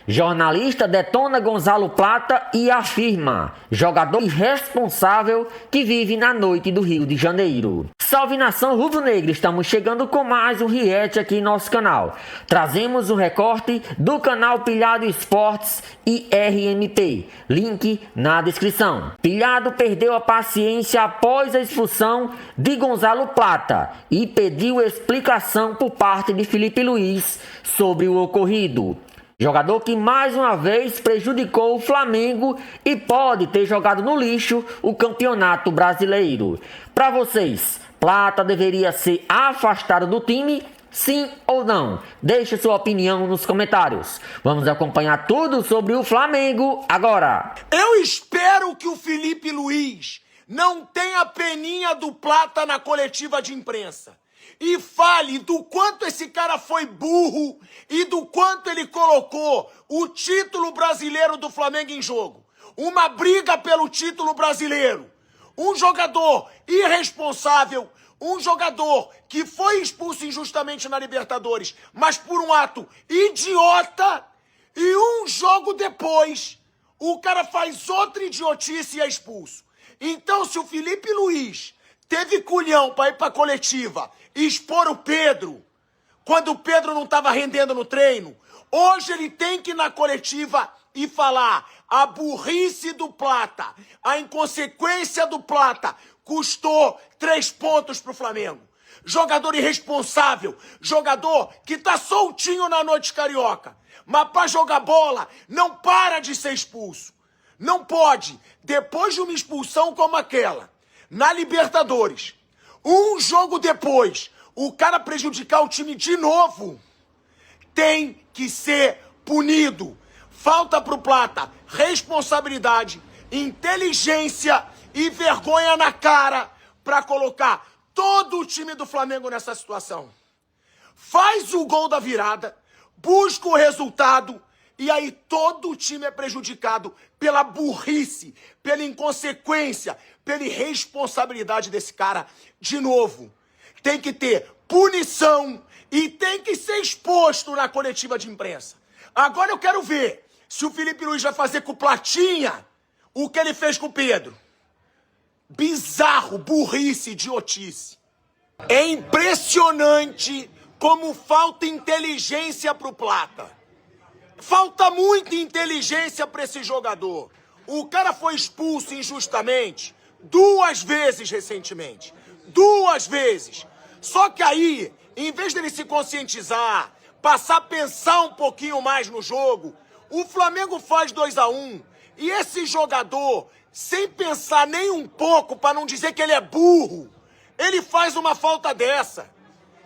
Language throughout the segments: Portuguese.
Jornalista detona Gonzalo Plata e afirma: jogador irresponsável que vive na noite do Rio de Janeiro. Salve nação rubro-negra, estamos chegando com mais um react aqui em nosso canal. Trazemos um recorte do canal Pilhado Esportes e RMP, link na descrição. Pilhado perdeu a paciência após a expulsão de Gonzalo Plata e pediu explicação por parte de Filipe Luís sobre o ocorrido. Jogador que mais uma vez prejudicou o Flamengo e pode ter jogado no lixo o Campeonato Brasileiro. Para vocês, Plata deveria ser afastado do time? Sim ou não? Deixe sua opinião nos comentários. Vamos acompanhar tudo sobre o Flamengo agora. Eu espero que o Filipe Luís não tenha peninha do Plata na coletiva de imprensa e fale do quanto esse cara foi burro e do quanto ele colocou o título brasileiro do Flamengo em jogo. Uma briga pelo título brasileiro. Um jogador irresponsável, um jogador que foi expulso injustamente na Libertadores, mas por um ato idiota, e um jogo depois, o cara faz outra idiotice e é expulso. Então, se o Filipe Luís teve culhão para ir para a coletiva e expor o Pedro, quando o Pedro não estava rendendo no treino, hoje ele tem que ir na coletiva e falar: a burrice do Plata, a inconsequência do Plata custou 3 pontos pro Flamengo. Jogador irresponsável, jogador que tá soltinho na noite carioca, mas para jogar bola não para de ser expulso. Não pode, depois de uma expulsão como aquela, na Libertadores, um jogo depois, o cara prejudicar o time de novo. Tem que ser punido. Falta pro Plata responsabilidade, inteligência e vergonha na cara para colocar todo o time do Flamengo nessa situação. Faz o gol da virada, busca o resultado e aí todo o time é prejudicado pela burrice, pela inconsequência, pela irresponsabilidade desse cara. De novo, tem que ter punição e tem que ser exposto na coletiva de imprensa. Agora eu quero ver se o Filipe Luís vai fazer com o Platinha o que ele fez com o Pedro. Bizarro, burrice, idiotice. É impressionante como falta inteligência pro Plata. Falta muita inteligência para esse jogador. O cara foi expulso injustamente 2 vezes recentemente. 2 vezes. Só que aí, em vez dele se conscientizar, passar a pensar um pouquinho mais no jogo, o Flamengo faz 2-1. E esse jogador, sem pensar nem um pouco, para não dizer que ele é burro, ele faz uma falta dessa.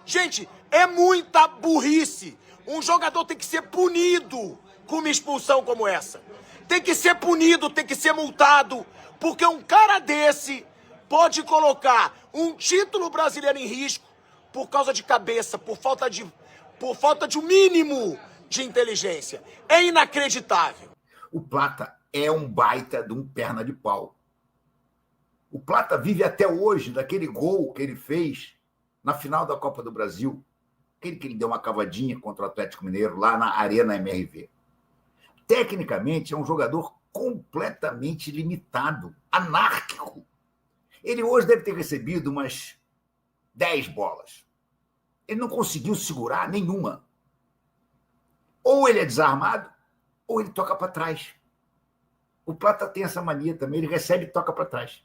Gente, é muita burrice. Um jogador tem que ser punido com uma expulsão como essa. Tem que ser punido, tem que ser multado, porque um cara desse pode colocar um título brasileiro em risco por causa de cabeça, por falta de um mínimo de inteligência. É inacreditável. O Plata é um baita de um perna de pau. O Plata vive até hoje daquele gol que ele fez na final da Copa do Brasil, aquele que ele deu uma cavadinha contra o Atlético Mineiro lá na Arena MRV. Tecnicamente, é um jogador completamente limitado, anárquico. Ele hoje deve ter recebido umas 10 bolas. Ele não conseguiu segurar nenhuma. Ou ele é desarmado, ou ele toca para trás. O Plata tem essa mania também, ele recebe e toca para trás.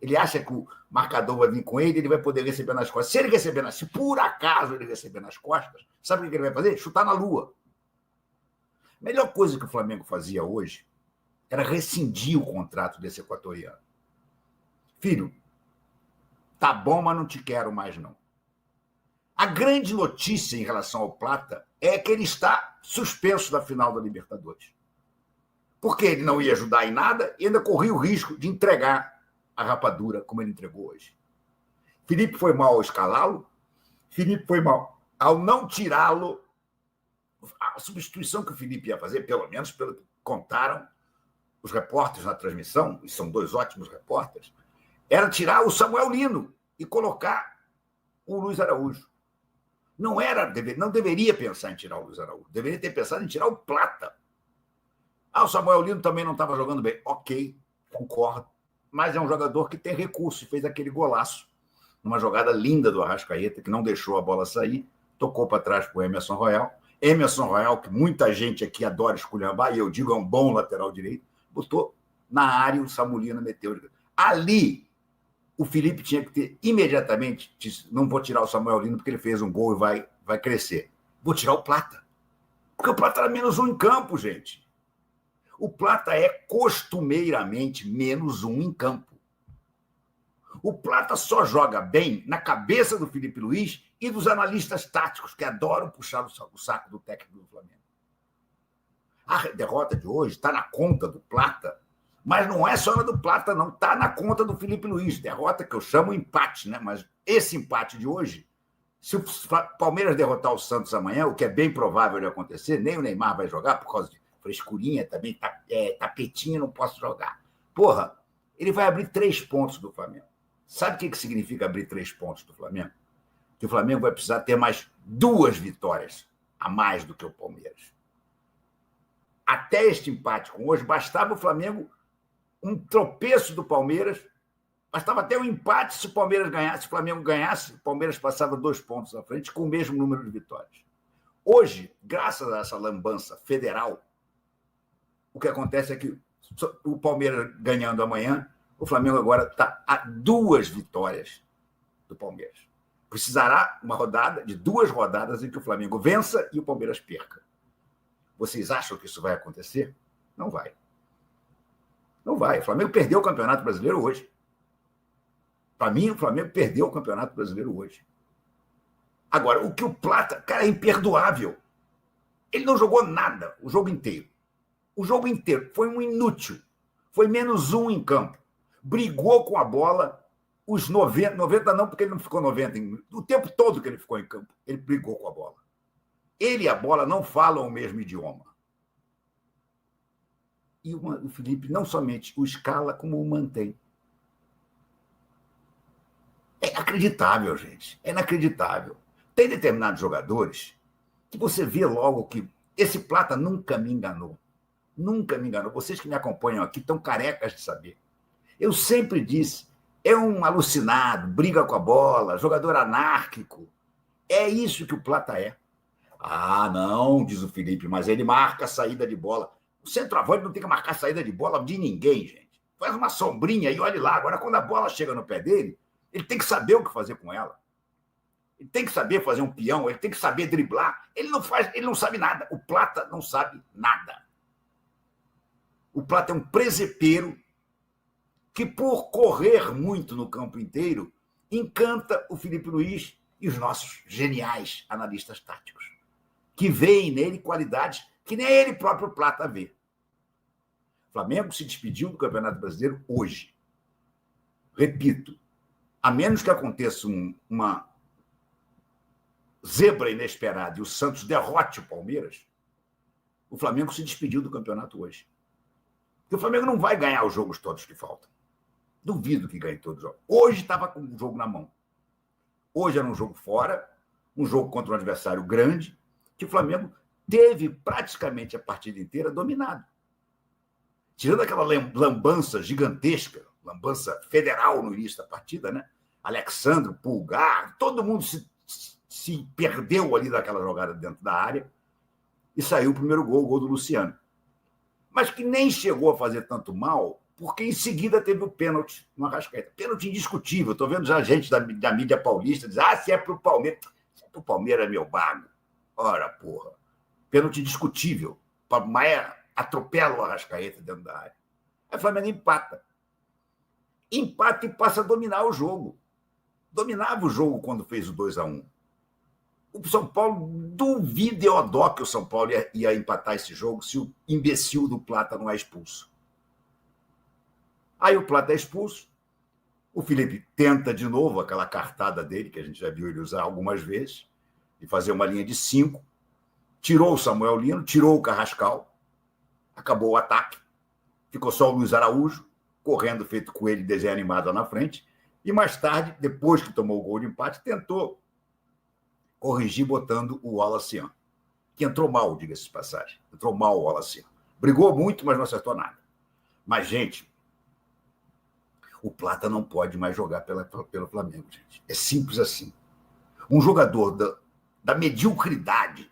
Ele acha que o marcador vai vir com ele, ele vai poder receber nas costas. Se ele receber, se por acaso ele receber nas costas, sabe o que ele vai fazer? Chutar na lua. A melhor coisa que o Flamengo fazia hoje era rescindir o contrato desse equatoriano. Filho, tá bom, mas não te quero mais não. A grande notícia em relação ao Plata é que ele está suspenso da final da Libertadores. Porque ele não ia ajudar em nada e ainda corria o risco de entregar a rapadura como ele entregou hoje. Filipe foi mal ao escalá-lo, Filipe foi mal ao não tirá-lo. A substituição que o Filipe ia fazer, pelo menos pelo que contaram os repórteres na transmissão, e são 2 ótimos repórteres, era tirar o Samuel Lino e colocar o Luiz Araújo. Não deveria pensar em tirar o Luiz Araújo, deveria ter pensado em tirar o Plata. Ah, o Samuel Lino também não estava jogando bem. Ok, concordo. Mas é um jogador que tem recurso, fez aquele golaço, numa jogada linda do Arrascaeta, que não deixou a bola sair, tocou para trás para o Emerson Royal. Emerson Royal, que muita gente aqui adora esculhambar, e eu digo é um bom lateral direito, botou na área e o Samulino meteu. Ali, o Felipe tinha que ter imediatamente, não vou tirar o Samuel Lino porque ele fez um gol e vai crescer. Vou tirar o Plata. Porque o Plata era -1 em campo, gente. O Plata é costumeiramente -1 em campo. O Plata só joga bem na cabeça do Felipe Luiz e dos analistas táticos, que adoram puxar o saco do técnico do Flamengo. A derrota de hoje está na conta do Plata, mas não é só na do Plata, não. Está na conta do Felipe Luiz. Derrota que eu chamo empate, né? Mas esse empate de hoje, se o Palmeiras derrotar o Santos amanhã, o que é bem provável de acontecer, nem o Neymar vai jogar por causa de frescurinha também, tapetinho, não posso jogar. Porra, ele vai abrir 3 pontos do Flamengo. Sabe o que significa abrir 3 pontos do Flamengo? Que o Flamengo vai precisar ter mais 2 vitórias a mais do que o Palmeiras. Até este empate com hoje, bastava o Flamengo um tropeço do Palmeiras, bastava até um empate se o Palmeiras ganhasse, se o Flamengo ganhasse, o Palmeiras passava 2 pontos à frente com o mesmo número de vitórias. Hoje, graças a essa lambança federal, o que acontece é que o Palmeiras ganhando amanhã, o Flamengo agora está a 2 vitórias do Palmeiras. Precisará de 2 rodadas em que o Flamengo vença e o Palmeiras perca. Vocês acham que isso vai acontecer? Não vai. Não vai. O Flamengo perdeu o Campeonato Brasileiro hoje. Para mim, o Flamengo perdeu o Campeonato Brasileiro hoje. Agora, o que o Plata, cara, é imperdoável. Ele não jogou nada o jogo inteiro. O jogo inteiro foi um inútil. Foi -1 em campo. Brigou com a bola os 90 não, porque ele não ficou 90. O tempo todo que ele ficou em campo, ele brigou com a bola. Ele e a bola não falam o mesmo idioma. E o Felipe não somente o escala, como o mantém. É inacreditável, gente. É inacreditável. Tem determinados jogadores que você vê logo que esse Plata nunca me enganou. Nunca me enganou. Vocês que me acompanham aqui estão carecas de saber. Eu sempre disse, é um alucinado, briga com a bola, jogador anárquico. É isso que o Plata é. Ah, não, diz o Felipe, mas ele marca a saída de bola. O centroavante não tem que marcar a saída de bola de ninguém, gente. Faz uma sombrinha e olhe lá. Agora, quando a bola chega no pé dele, ele tem que saber o que fazer com ela. Ele tem que saber fazer um peão, ele tem que saber driblar. Ele não sabe nada. O Plata não sabe nada. O Plata é um presepeiro que, por correr muito no campo inteiro, encanta o Felipe Luiz e os nossos geniais analistas táticos, que veem nele qualidades que nem ele próprio Plata vê. O Flamengo se despediu do Campeonato Brasileiro hoje. Repito, a menos que aconteça uma zebra inesperada e o Santos derrote o Palmeiras, o Flamengo se despediu do campeonato hoje. Porque o Flamengo não vai ganhar os jogos todos que faltam. Duvido que ganhe todos os jogos. Hoje estava com o jogo na mão. Hoje era um jogo fora, um jogo contra um adversário grande, que o Flamengo teve praticamente a partida inteira dominado. Tirando aquela lambança gigantesca, lambança federal no início da partida, né? Alexandre, Pulgar, todo mundo se perdeu ali daquela jogada dentro da área e saiu o primeiro gol, o gol do Luciano. Mas que nem chegou a fazer tanto mal, porque em seguida teve o pênalti no Arrascaeta. Pênalti indiscutível. Estou vendo já gente da mídia paulista dizer, se é para o Palmeiras. Se é para o Palmeiras, é meu bago. Ora, porra. Pênalti indiscutível. O Maia atropela o Arrascaeta dentro da área. Aí o Flamengo empata. Empata e passa a dominar o jogo. Dominava o jogo quando fez o 2-1. O São Paulo, duvida eu dó que o São Paulo ia empatar esse jogo se o imbecil do Plata não é expulso. Aí o Plata é expulso, o Felipe tenta de novo aquela cartada dele, que a gente já viu ele usar algumas vezes, de fazer uma linha de 5, tirou o Samuel Lino, tirou o Carrascal, acabou o ataque, ficou só o Luiz Araújo, correndo feito coelho, desenho animado na frente, e mais tarde, depois que tomou o gol de empate, tentou corrigir botando o Wallace, que entrou mal, diga-se de passagem. Entrou mal o Wallace. Brigou muito, mas não acertou nada. Mas, gente, o Plata não pode mais jogar pelo Flamengo, gente. É simples assim. Um jogador da mediocridade,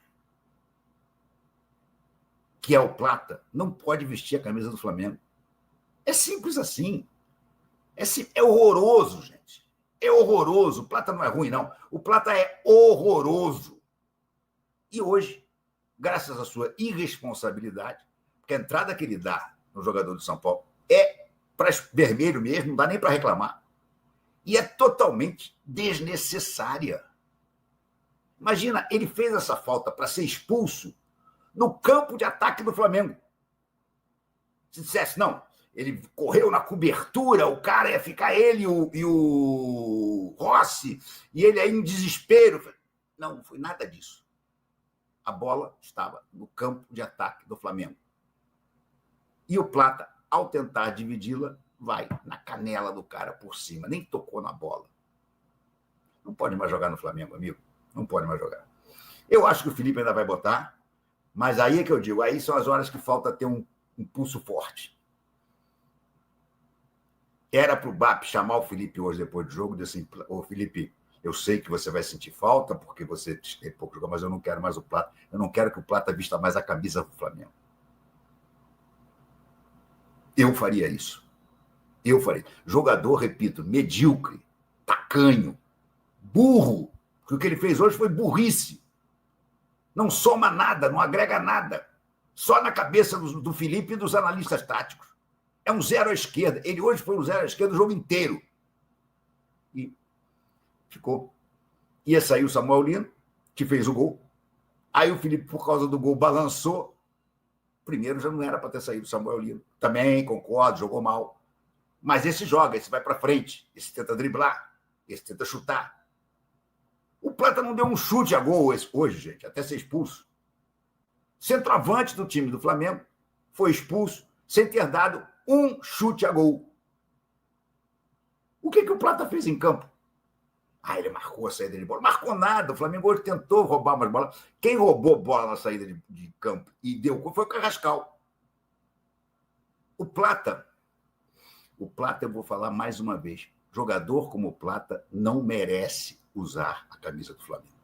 que é o Plata, não pode vestir a camisa do Flamengo. É simples assim. É horroroso, gente. É horroroso. O Plata não é ruim, não. O Plata é horroroso. E hoje, graças à sua irresponsabilidade, porque a entrada que ele dá no jogador de São Paulo é para vermelho mesmo, não dá nem para reclamar. E é totalmente desnecessária. Imagina, ele fez essa falta para ser expulso no campo de ataque do Flamengo. Se dissesse, não, ele correu na cobertura, o cara ia ficar ele e o Rossi, e ele aí em desespero. Não foi nada disso. A bola estava no campo de ataque do Flamengo. E o Plata, ao tentar dividi-la, vai na canela do cara por cima, nem tocou na bola. Não pode mais jogar no Flamengo, amigo. Não pode mais jogar. Eu acho que o Felipe ainda vai botar, mas aí é que eu digo, aí são as horas que falta ter um impulso forte. Era para o BAP chamar o Felipe hoje, depois do jogo, e dizer assim, ô Felipe, eu sei que você vai sentir falta, porque você tem pouco jogo, mas eu não quero mais o Plata. Eu não quero que o Plata vista mais a camisa do Flamengo. Eu faria isso. Eu faria. Jogador, repito, medíocre, tacanho, burro. Porque o que ele fez hoje foi burrice. Não soma nada, não agrega nada. Só na cabeça do Felipe e dos analistas táticos. É um zero à esquerda. Ele hoje foi um zero à esquerda o jogo inteiro. E ficou. Ia sair o Samuel Lino, que fez o gol. Aí o Felipe, por causa do gol, balançou. Primeiro já não era para ter saído o Samuel Lino. Também, concordo, jogou mal. Mas esse joga, esse vai para frente. Esse tenta driblar, esse tenta chutar. O Plata não deu um chute a gol hoje, gente, até ser expulso. Centroavante do time do Flamengo foi expulso sem ter dado um chute a gol. O que o Plata fez em campo? Ele marcou a saída de bola. Marcou nada. O Flamengo hoje tentou roubar umas bolas. Quem roubou bola na saída de campo e deu gol foi o Carrascal. O Plata, eu vou falar mais uma vez, jogador como o Plata não merece usar a camisa do Flamengo.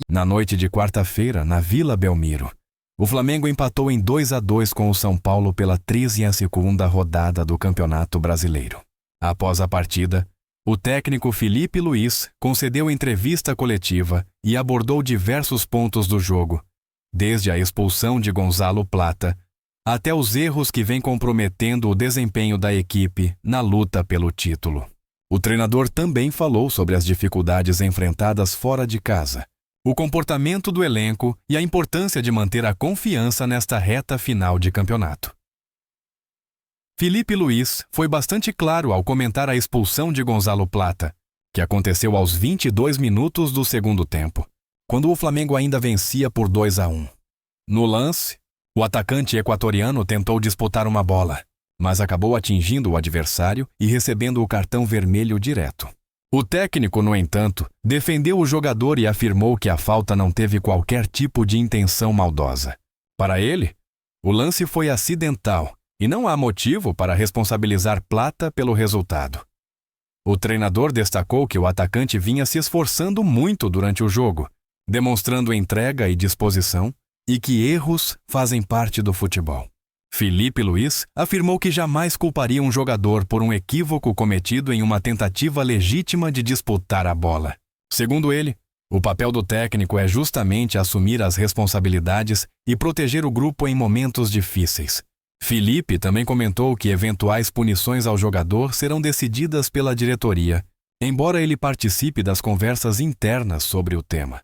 Na noite de quarta-feira, na Vila Belmiro, o Flamengo empatou em 2-2 com o São Paulo pela 32ª rodada do Campeonato Brasileiro. Após a partida, o técnico Felipe Luiz concedeu entrevista coletiva e abordou diversos pontos do jogo, desde a expulsão de Gonzalo Plata até os erros que vêm comprometendo o desempenho da equipe na luta pelo título. O treinador também falou sobre as dificuldades enfrentadas fora de casa, o comportamento do elenco e a importância de manter a confiança nesta reta final de campeonato. Felipe Luiz foi bastante claro ao comentar a expulsão de Gonzalo Plata, que aconteceu aos 22 minutos do segundo tempo, quando o Flamengo ainda vencia por 2-1. No lance, o atacante equatoriano tentou disputar uma bola, mas acabou atingindo o adversário e recebendo o cartão vermelho direto. O técnico, no entanto, defendeu o jogador e afirmou que a falta não teve qualquer tipo de intenção maldosa. Para ele, o lance foi acidental e não há motivo para responsabilizar Plata pelo resultado. O treinador destacou que o atacante vinha se esforçando muito durante o jogo, demonstrando entrega e disposição, e que erros fazem parte do futebol. Felipe Luiz afirmou que jamais culparia um jogador por um equívoco cometido em uma tentativa legítima de disputar a bola. Segundo ele, o papel do técnico é justamente assumir as responsabilidades e proteger o grupo em momentos difíceis. Felipe também comentou que eventuais punições ao jogador serão decididas pela diretoria, embora ele participe das conversas internas sobre o tema.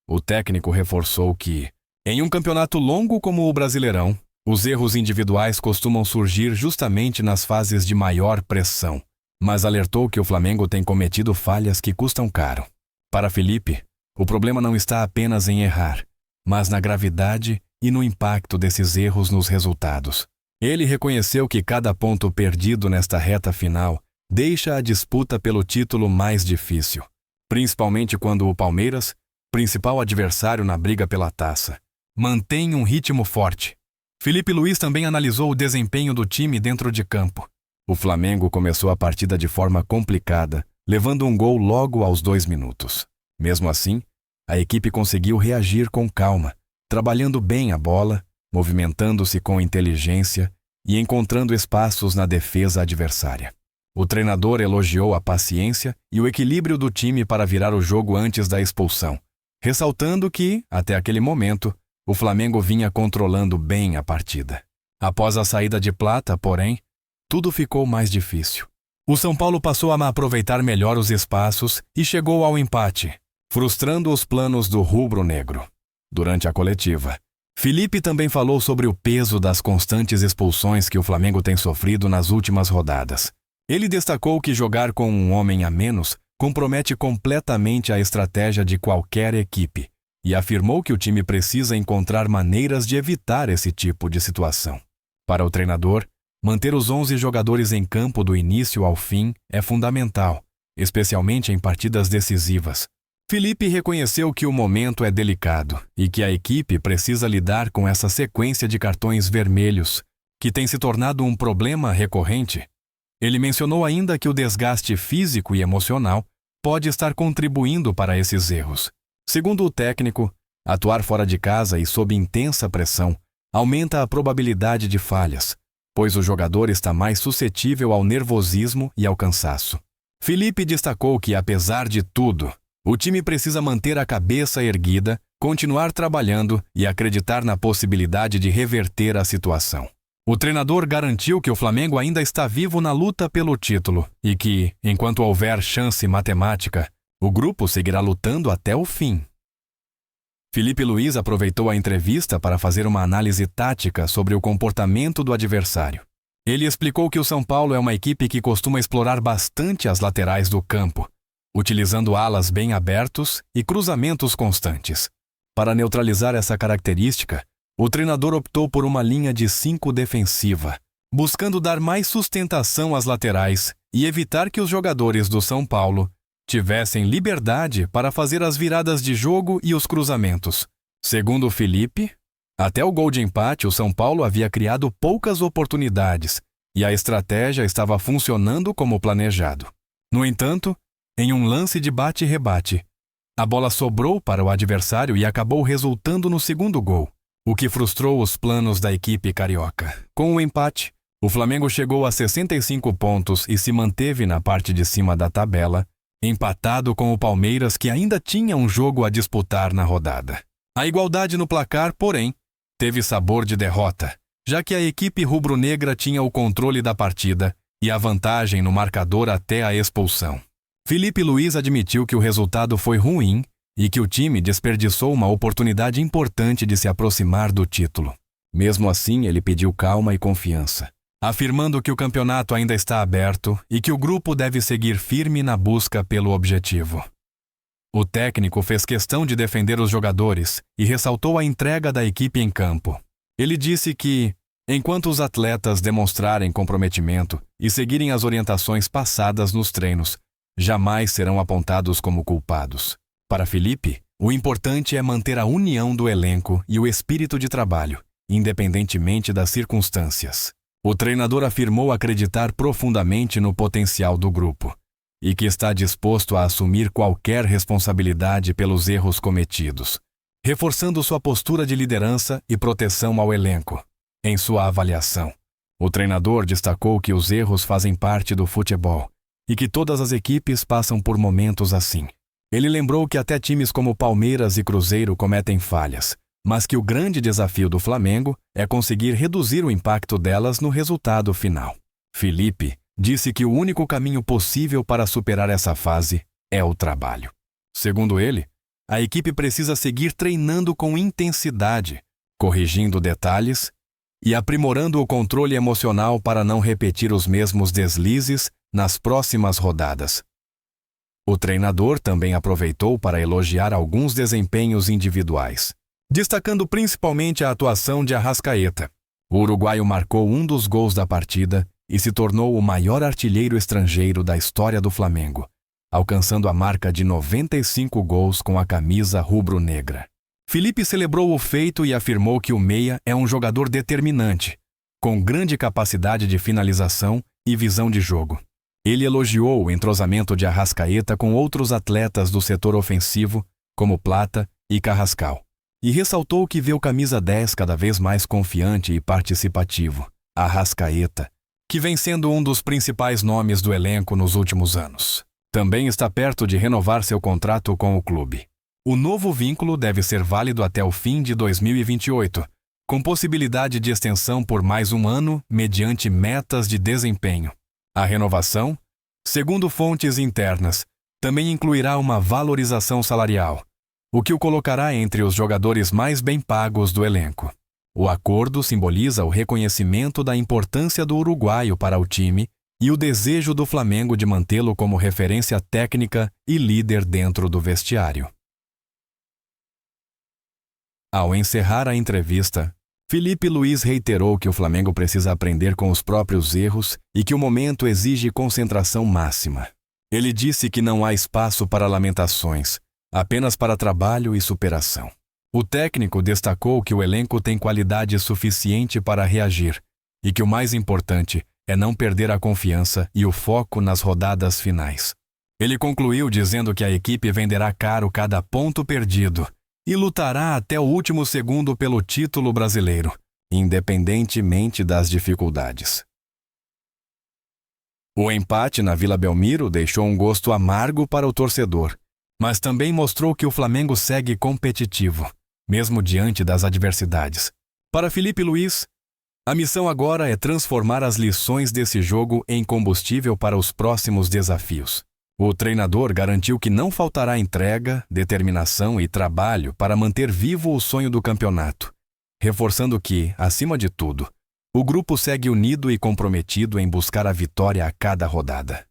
O técnico reforçou que, em um campeonato longo como o Brasileirão, os erros individuais costumam surgir justamente nas fases de maior pressão, mas alertou que o Flamengo tem cometido falhas que custam caro. Para Felipe, o problema não está apenas em errar, mas na gravidade e no impacto desses erros nos resultados. Ele reconheceu que cada ponto perdido nesta reta final deixa a disputa pelo título mais difícil, principalmente quando o Palmeiras, principal adversário na briga pela taça, mantém um ritmo forte Felipe Luiz também analisou o desempenho do time dentro de campo. O Flamengo começou a partida de forma complicada, levando um gol logo aos 2 minutos. Mesmo assim, a equipe conseguiu reagir com calma, trabalhando bem a bola, movimentando-se com inteligência e encontrando espaços na defesa adversária. O treinador elogiou a paciência e o equilíbrio do time para virar o jogo antes da expulsão, ressaltando que, até aquele momento, o Flamengo vinha controlando bem a partida. Após a saída de Plata, porém, tudo ficou mais difícil. O São Paulo passou a aproveitar melhor os espaços e chegou ao empate, frustrando os planos do rubro-negro. Durante a coletiva, Felipe também falou sobre o peso das constantes expulsões que o Flamengo tem sofrido nas últimas rodadas. Ele destacou que jogar com um homem a menos compromete completamente a estratégia de qualquer equipe e afirmou que o time precisa encontrar maneiras de evitar esse tipo de situação. Para o treinador, manter os 11 jogadores em campo do início ao fim é fundamental, especialmente em partidas decisivas. Felipe reconheceu que o momento é delicado e que a equipe precisa lidar com essa sequência de cartões vermelhos, que tem se tornado um problema recorrente. Ele mencionou ainda que o desgaste físico e emocional pode estar contribuindo para esses erros. Segundo o técnico, atuar fora de casa e sob intensa pressão aumenta a probabilidade de falhas, pois o jogador está mais suscetível ao nervosismo e ao cansaço. Felipe destacou que, apesar de tudo, o time precisa manter a cabeça erguida, continuar trabalhando e acreditar na possibilidade de reverter a situação. O treinador garantiu que o Flamengo ainda está vivo na luta pelo título e que, enquanto houver chance matemática, o grupo seguirá lutando até o fim. Felipe Luiz aproveitou a entrevista para fazer uma análise tática sobre o comportamento do adversário. Ele explicou que o São Paulo é uma equipe que costuma explorar bastante as laterais do campo, utilizando alas bem abertos e cruzamentos constantes. Para neutralizar essa característica, o treinador optou por uma linha de 5 defensiva, buscando dar mais sustentação às laterais e evitar que os jogadores do São Paulo tivessem liberdade para fazer as viradas de jogo e os cruzamentos. Segundo o Felipe, até o gol de empate o São Paulo havia criado poucas oportunidades e a estratégia estava funcionando como planejado. No entanto, em um lance de bate e rebate, a bola sobrou para o adversário e acabou resultando no segundo gol, o que frustrou os planos da equipe carioca. Com o empate, o Flamengo chegou a 65 pontos e se manteve na parte de cima da tabela, empatado com o Palmeiras, que ainda tinha um jogo a disputar na rodada. A igualdade no placar, porém, teve sabor de derrota, já que a equipe rubro-negra tinha o controle da partida e a vantagem no marcador até a expulsão. Felipe Luiz admitiu que o resultado foi ruim e que o time desperdiçou uma oportunidade importante de se aproximar do título. Mesmo assim, ele pediu calma e confiança, afirmando que o campeonato ainda está aberto e que o grupo deve seguir firme na busca pelo objetivo. O técnico fez questão de defender os jogadores e ressaltou a entrega da equipe em campo. Ele disse que, enquanto os atletas demonstrarem comprometimento e seguirem as orientações passadas nos treinos, jamais serão apontados como culpados. Para Felipe, o importante é manter a união do elenco e o espírito de trabalho, independentemente das circunstâncias. O treinador afirmou acreditar profundamente no potencial do grupo e que está disposto a assumir qualquer responsabilidade pelos erros cometidos, reforçando sua postura de liderança e proteção ao elenco. Em sua avaliação, o treinador destacou que os erros fazem parte do futebol e que todas as equipes passam por momentos assim. Ele lembrou que até times como Palmeiras e Cruzeiro cometem falhas, mas que o grande desafio do Flamengo é conseguir reduzir o impacto delas no resultado final. Felipe disse que o único caminho possível para superar essa fase é o trabalho. Segundo ele, a equipe precisa seguir treinando com intensidade, corrigindo detalhes e aprimorando o controle emocional para não repetir os mesmos deslizes nas próximas rodadas. O treinador também aproveitou para elogiar alguns desempenhos individuais, destacando principalmente a atuação de Arrascaeta. O uruguaio marcou um dos gols da partida e se tornou o maior artilheiro estrangeiro da história do Flamengo, alcançando a marca de 95 gols com a camisa rubro-negra. Felipe celebrou o feito e afirmou que o meia é um jogador determinante, com grande capacidade de finalização e visão de jogo. Ele elogiou o entrosamento de Arrascaeta com outros atletas do setor ofensivo, como Plata e Carrascal, e ressaltou que vê o camisa 10 cada vez mais confiante e participativo, Arrascaeta, que vem sendo um dos principais nomes do elenco nos últimos anos. Também está perto de renovar seu contrato com o clube. O novo vínculo deve ser válido até o fim de 2028, com possibilidade de extensão por mais um ano mediante metas de desempenho. A renovação, segundo fontes internas, também incluirá uma valorização salarial, o que o colocará entre os jogadores mais bem pagos do elenco. O acordo simboliza o reconhecimento da importância do uruguaio para o time e o desejo do Flamengo de mantê-lo como referência técnica e líder dentro do vestiário. Ao encerrar a entrevista, Felipe Luiz reiterou que o Flamengo precisa aprender com os próprios erros e que o momento exige concentração máxima. Ele disse que não há espaço para lamentações, apenas para trabalho e superação. O técnico destacou que o elenco tem qualidade suficiente para reagir e que o mais importante é não perder a confiança e o foco nas rodadas finais. Ele concluiu dizendo que a equipe venderá caro cada ponto perdido e lutará até o último segundo pelo título brasileiro, independentemente das dificuldades. O empate na Vila Belmiro deixou um gosto amargo para o torcedor, mas também mostrou que o Flamengo segue competitivo, mesmo diante das adversidades. Para Felipe Luiz, a missão agora é transformar as lições desse jogo em combustível para os próximos desafios. O treinador garantiu que não faltará entrega, determinação e trabalho para manter vivo o sonho do campeonato, reforçando que, acima de tudo, o grupo segue unido e comprometido em buscar a vitória a cada rodada.